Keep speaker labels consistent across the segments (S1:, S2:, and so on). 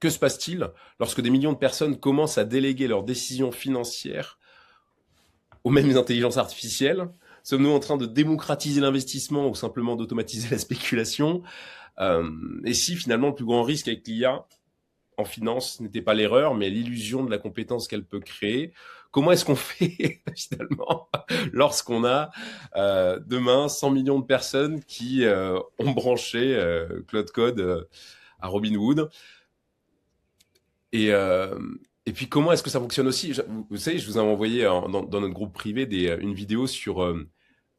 S1: Que se passe-t-il lorsque des millions de personnes commencent à déléguer leurs décisions financières aux mêmes intelligences artificielles? Sommes-nous en train de démocratiser l'investissement ou simplement d'automatiser la spéculation? Et si finalement le plus grand risque avec l'IA en finance n'était pas l'erreur, mais l'illusion de la compétence qu'elle peut créer? Comment est-ce qu'on fait finalement lorsqu'on a demain 100 millions de personnes qui ont branché Cloud Code à Robinhood? Et, euh, et puis comment est-ce que ça fonctionne aussi? Vous savez, je vous ai envoyé dans notre groupe privé une vidéo sur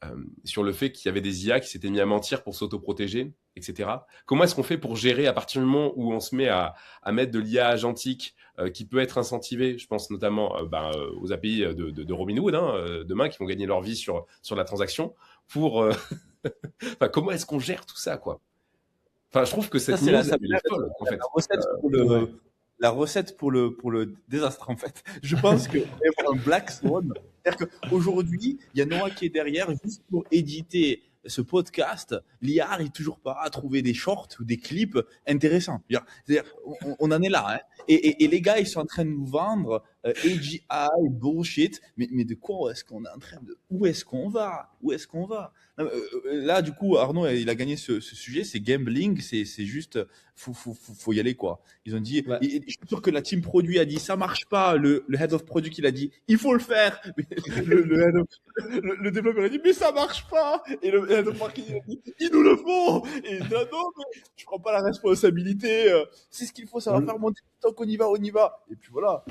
S1: le fait qu'il y avait des IA qui s'étaient mis à mentir pour s'autoprotéger, etc. Comment est-ce qu'on fait pour gérer à partir du moment où on se met à mettre de l'IA agentique qui peut être incentivée? Je pense notamment aux API de Robinhood demain qui vont gagner leur vie sur la transaction. Enfin, comment est-ce qu'on gère tout ça, quoi? Enfin, je trouve que
S2: Ça,
S1: cette
S2: c'est
S1: news,
S2: ça
S1: elle est folle, en fait.
S3: Ouais.
S2: la recette pour le désastre, en fait. Je pense qu'il va y avoir un Black Swan. C'est-à-dire qu'aujourd'hui, il y a Noah qui est derrière juste pour éditer ce podcast. L'IA n'arrive toujours pas à trouver des shorts ou des clips intéressants. C'est-à-dire, on en est là. Hein. Et les gars, ils sont en train de nous vendre AGI, bullshit. Mais de quoi est-ce qu'on est en train de... Où est-ce qu'on va? Où est-ce qu'on va? Non, là, du coup, Arnaud, il a gagné ce sujet. C'est gambling. C'est juste... Faut y aller, quoi. Ils ont dit...
S3: Ouais.
S2: Et je suis sûr que la team produit a dit, ça marche pas. Le head of product, il a dit, il faut le faire. Mais le développeur a dit, mais ça marche pas. Et le head of marketing a dit, ils nous le font. Et il dit, ah non, mais je prends pas la responsabilité. C'est ce qu'il faut, ça va faire monter. Tant qu'on y va, on y va. Et puis voilà.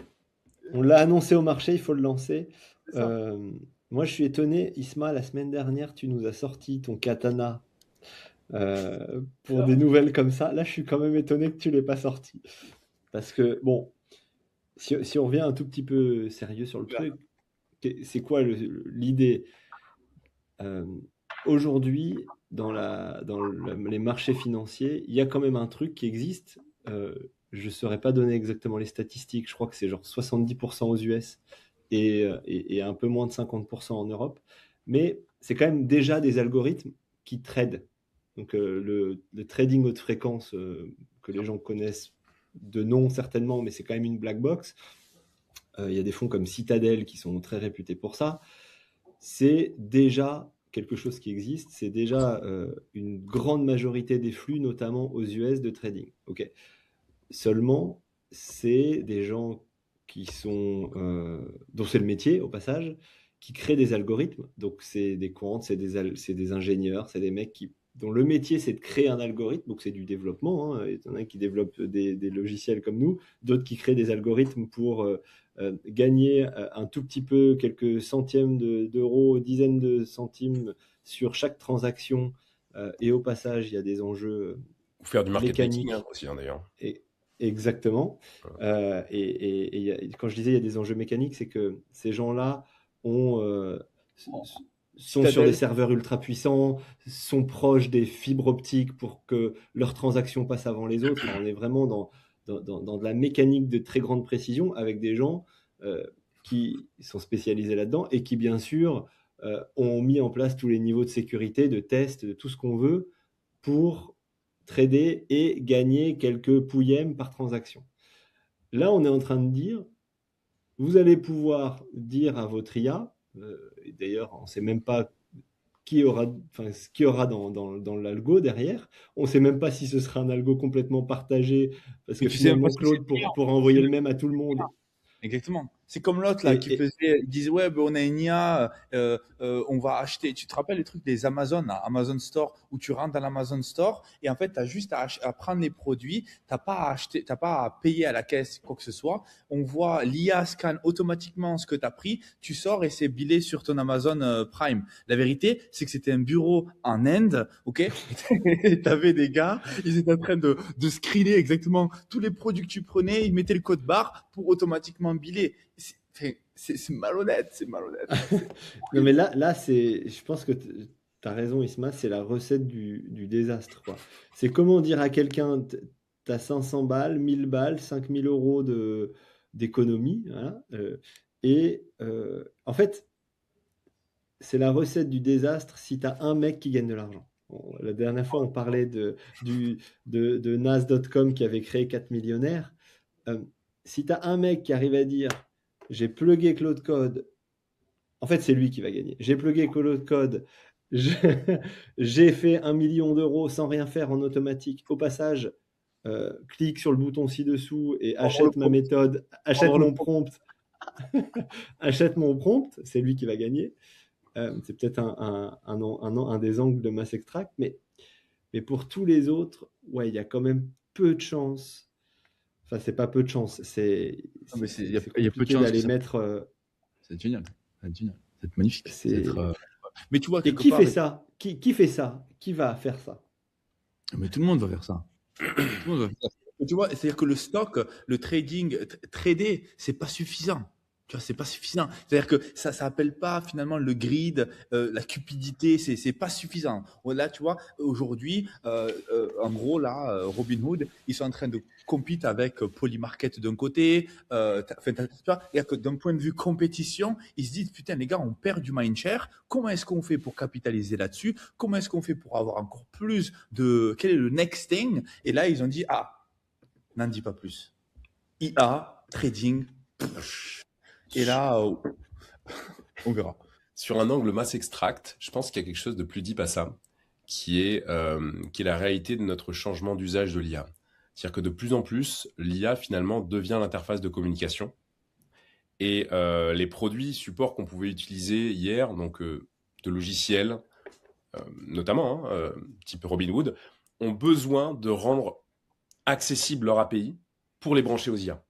S3: On l'a annoncé au marché, il faut le lancer.
S2: C'est ça.
S3: Moi, je suis étonné. Isma, la semaine dernière, tu nous as sorti ton katana pour des nouvelles comme ça. Là, je suis quand même étonné que tu l'aies pas sorti. Parce que, bon, si on revient un tout petit peu sérieux sur le truc, c'est quoi l'idée? Aujourd'hui, dans les marchés financiers, il y a quand même un truc qui existe. Je ne saurais pas donner exactement les statistiques. Je crois que c'est genre 70% aux US et un peu moins de 50% en Europe. Mais c'est quand même déjà des algorithmes qui tradent. Donc le trading haute fréquence que les gens connaissent de nom certainement, mais c'est quand même une black box. Il y a des fonds comme Citadel qui sont très réputés pour ça. C'est déjà quelque chose qui existe, c'est déjà une grande majorité des flux, notamment aux US de trading. Okay. Seulement, c'est des gens qui sont, dont c'est le métier au passage, qui créent des algorithmes. Donc c'est des quants, c'est des ingénieurs, c'est des mecs dont le métier c'est de créer un algorithme, donc c'est du développement. Hein. Il y en a qui développent des logiciels comme nous, d'autres qui créent des algorithmes pour gagner un tout petit peu, quelques centièmes d'euros, dizaines de centimes sur chaque transaction. Et au passage, il y a des enjeux
S1: Ou faire du market making
S3: mécaniques.
S1: aussi, d'ailleurs.
S3: Exactement. Quand je disais il y a des enjeux mécaniques, c'est que ces gens-là sont sur des serveurs ultra puissants, sont proches des fibres optiques pour que leurs transactions passent avant les autres. Enfin, on est vraiment dans de la mécanique de très grande précision avec des gens qui sont spécialisés là-dedans et qui, bien sûr, ont mis en place tous les niveaux de sécurité, de tests, de tout ce qu'on veut pour trader et gagner quelques pouillèmes par transaction. Là, on est en train de dire, vous allez pouvoir dire à votre IA, et d'ailleurs, on ne sait même pas ce qu'il y aura dans l'algo derrière. On ne sait même pas si ce sera un algo complètement partagé, parce que
S2: Tu sais même pas
S3: finalement,
S2: ce que
S3: Claude
S2: c'est.
S3: pour envoyer le même à tout le monde.
S2: Exactement. C'est comme l'autre là qui disait ouais ben, on a une IA, on va acheter. Tu te rappelles les trucs des Amazon, là, Amazon Store, où tu rentres dans l'Amazon Store et en fait tu as juste à prendre les produits, t'as pas à acheter, t'as pas à payer à la caisse quoi que ce soit. On voit l'IA scanne automatiquement ce que tu as pris, tu sors et c'est billé sur ton Amazon Prime. La vérité c'est que c'était un bureau en Inde, ok. T'avais des gars, ils étaient en train de screener exactement tous les produits que tu prenais, ils mettaient le code barre pour automatiquement biller. C'est malhonnête, c'est malhonnête.
S3: Non, mais là je pense que tu as raison, Isma, c'est la recette du désastre, quoi. C'est comment dire à quelqu'un, tu as 500 balles, 1000 balles, 5000 euros d'économie, hein, en fait, c'est la recette du désastre si tu as un mec qui gagne de l'argent. La dernière fois, on parlait de Nas.com qui avait créé 4 millionnaires. Si tu as un mec qui arrive à dire j'ai plugué Claude Code, en fait, c'est lui qui va gagner. J'ai plugué Claude Code, j'ai fait 1 million d'euros sans rien faire en automatique. Au passage, clique sur le bouton ci-dessous et achète ma méthode, achète mon prompt. Achète mon prompt, c'est lui qui va gagner. C'est peut-être un des angles de Mass Extract, mais pour tous les autres, ouais, il y a quand même peu de chances. Enfin, c'est pas peu de chance,
S2: il y a peu de
S3: compliqué
S2: chances
S3: d'aller
S2: que
S3: mettre.
S2: C'est génial. C'est magnifique.
S3: C'est-
S2: Mais tu vois,
S3: Et
S2: quelque
S3: qui
S2: part,
S3: fait ça? Qui fait ça? Qui va faire ça?
S2: Mais tout le monde va faire ça. Tout le monde va faire ça. Et tu vois, c'est-à-dire que le stock, le trading, trader, c'est pas suffisant. Tu vois, c'est pas suffisant. C'est-à-dire que ça appelle pas finalement le grid, la cupidité, c'est pas suffisant. Là, tu vois, aujourd'hui, en gros, là, Robinhood, ils sont en train de compete avec Polymarket d'un côté. Tu vois, c'est-à-dire que d'un point de vue compétition, ils se disent, putain, les gars, on perd du mindshare. Comment est-ce qu'on fait pour capitaliser là-dessus? Comment est-ce qu'on fait pour avoir encore plus de... Quel est le next thing? Et là, ils ont dit, n'en dis pas plus. IA, trading, et là, on verra.
S1: Sur un angle Mass Extract, je pense qu'il y a quelque chose de plus deep à ça, qui est la réalité de notre changement d'usage de l'IA. C'est-à-dire que de plus en plus, l'IA finalement devient l'interface de communication. Et les produits supports qu'on pouvait utiliser hier, donc de logiciels, notamment, type Robinhood, ont besoin de rendre accessible leur API pour les brancher aux IA.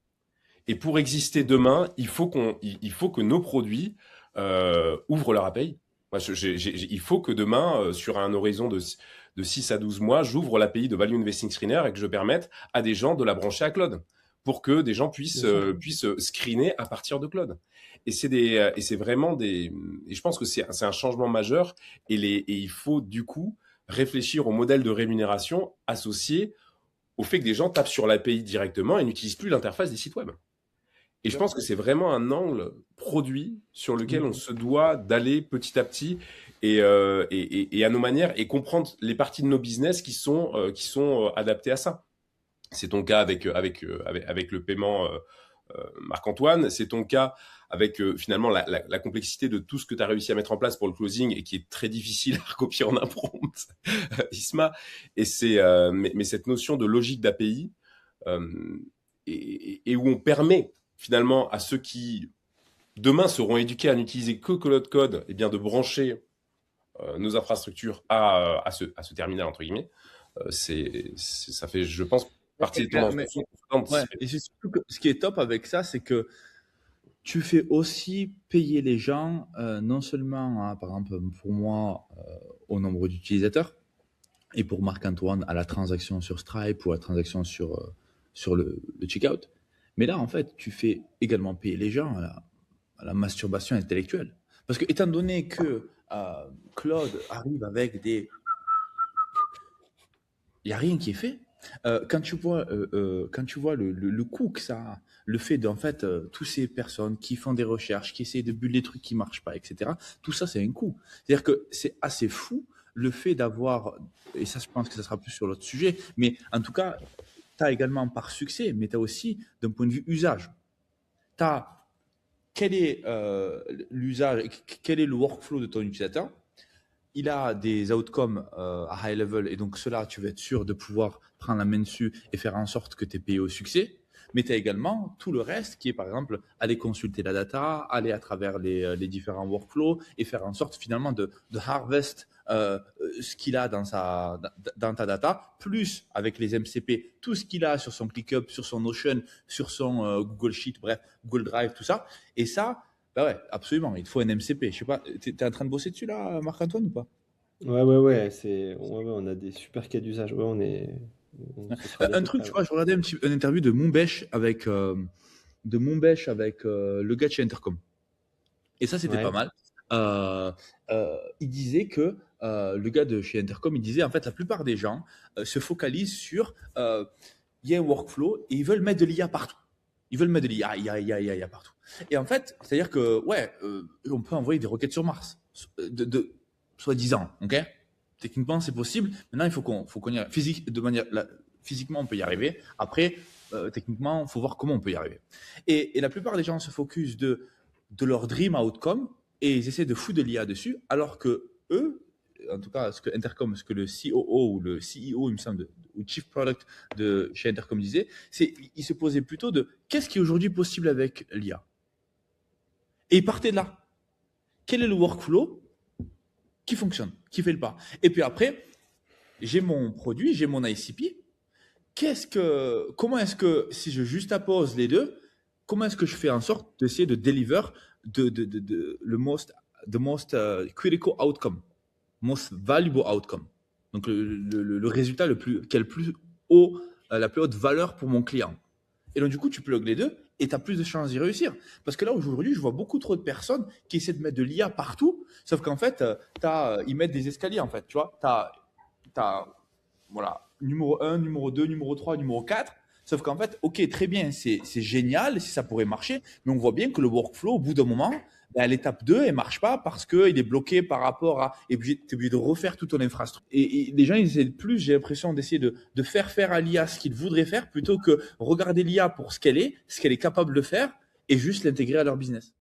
S1: Et pour exister demain, il faut que nos produits ouvrent leur API. Moi, il faut que demain, sur un horizon de 6 à 12 mois, j'ouvre l'API de Value Investing Screener et que je permette à des gens de la brancher à Claude pour que des gens puissent screener à partir de Claude. Et c'est vraiment et je pense que c'est un changement majeur et il faut du coup réfléchir au modèle de rémunération associé au fait que des gens tapent sur l'API directement et n'utilisent plus l'interface des sites web. Et je pense que c'est vraiment un angle produit sur lequel on se doit d'aller petit à petit et à nos manières et comprendre les parties de nos business qui sont adaptées à ça. C'est ton cas avec le paiement Marc-Antoine, c'est ton cas avec finalement la complexité de tout ce que tu as réussi à mettre en place pour le closing et qui est très difficile à recopier en un prompt, Isma. Et mais cette notion de logique d'API et où on permet finalement à ceux qui demain seront éduqués à n'utiliser que Claude Code, et bien de brancher nos infrastructures à ce terminal entre guillemets. Ça fait, je pense, partie des tendances.
S2: Et c'est surtout que ce qui est top avec ça, c'est que tu fais aussi payer les gens, non seulement, par exemple, pour moi, au nombre d'utilisateurs, et pour Marc-Antoine, à la transaction sur Stripe ou à la transaction sur le checkout. Mais là, en fait, tu fais également payer les gens à la masturbation intellectuelle. Parce que, étant donné que Claude arrive avec des... Il n'y a rien qui est fait. Quand tu vois le coût que ça a, le fait d'en fait, toutes ces personnes qui font des recherches, qui essayent de buller des trucs qui ne marchent pas, etc., tout ça, c'est un coût. C'est-à-dire que c'est assez fou le fait d'avoir, et ça, je pense que ça sera plus sur l'autre sujet, mais en tout cas, tu as également par succès, mais tu as aussi d'un point de vue usage. Tu as quel est l'usage, quel est le workflow de ton utilisateur. Il a des outcomes à high level et donc cela, tu vas être sûr de pouvoir prendre la main dessus et faire en sorte que tu es payé au succès. Mais tu as également tout le reste qui est par exemple aller consulter la data, aller à travers les différents workflows et faire en sorte finalement de harvest ce qu'il a dans ta data, plus avec les MCP, tout ce qu'il a sur son ClickUp, sur son Notion, sur son Google Sheet, bref, Google Drive, tout ça. Et ça, bah ouais, absolument, il te faut un MCP. Je sais pas, t'es en train de bosser dessus là, Marc-Antoine, ou pas?
S3: Ouais, on a des super cas d'usage. Ouais, ce sera
S2: Un
S3: bientôt
S2: truc,
S3: prêt,
S2: tu
S3: ouais.
S2: vois, je regardais une interview de Monbèche avec, le gars de chez Intercom. Et ça, c'était
S3: Ouais.
S2: pas mal. Il disait que le gars de chez Intercom, il disait en fait, la plupart des gens se focalisent sur il y a un workflow et ils veulent mettre de l'IA partout. Ils veulent mettre de l'IA, IA partout. Et en fait, c'est-à-dire que, ouais, on peut envoyer des roquettes sur Mars, soi-disant, ok? techniquement, c'est possible. Maintenant, il faut qu'on y arrive. Physiquement, on peut y arriver. Après, techniquement, il faut voir comment on peut y arriver. Et la plupart des gens se focus de leur dream outcome et ils essaient de foutre de l'IA dessus, alors que eux, en tout cas, ce que Intercom, ce que le COO ou le CEO, il me semble, ou Chief Product de chez Intercom disait, c'est il se posait plutôt de qu'est-ce qui est aujourd'hui possible avec l'IA. Et il partait de là. Quel est le workflow qui fonctionne, qui fait le pas. Et puis après, j'ai mon produit, j'ai mon ICP. Comment est-ce que, si je juxtapose les deux, comment est-ce que je fais en sorte d'essayer de deliver the most critical outcome, most valuable outcome. Donc le résultat qui a le plus haut, la plus haute valeur pour mon client. Et donc du coup, tu plugues les deux et tu as plus de chances d'y réussir. Parce que là, aujourd'hui, je vois beaucoup trop de personnes qui essaient de mettre de l'IA partout, sauf qu'en fait, ils mettent des escaliers, en fait, tu vois. Voilà, numéro 1, numéro 2, numéro 3, numéro 4. Sauf qu'en fait, ok, très bien, c'est génial si ça pourrait marcher, mais on voit bien que le workflow, au bout d'un moment, l'étape 2, elle marche pas parce qu'il est bloqué par rapport à… Et tu es obligé de refaire toute ton infrastructure. Et les gens, ils essaient plus, j'ai l'impression, d'essayer de faire à l'IA ce qu'ils voudraient faire plutôt que regarder l'IA pour ce qu'elle est capable de faire et juste l'intégrer à leur business.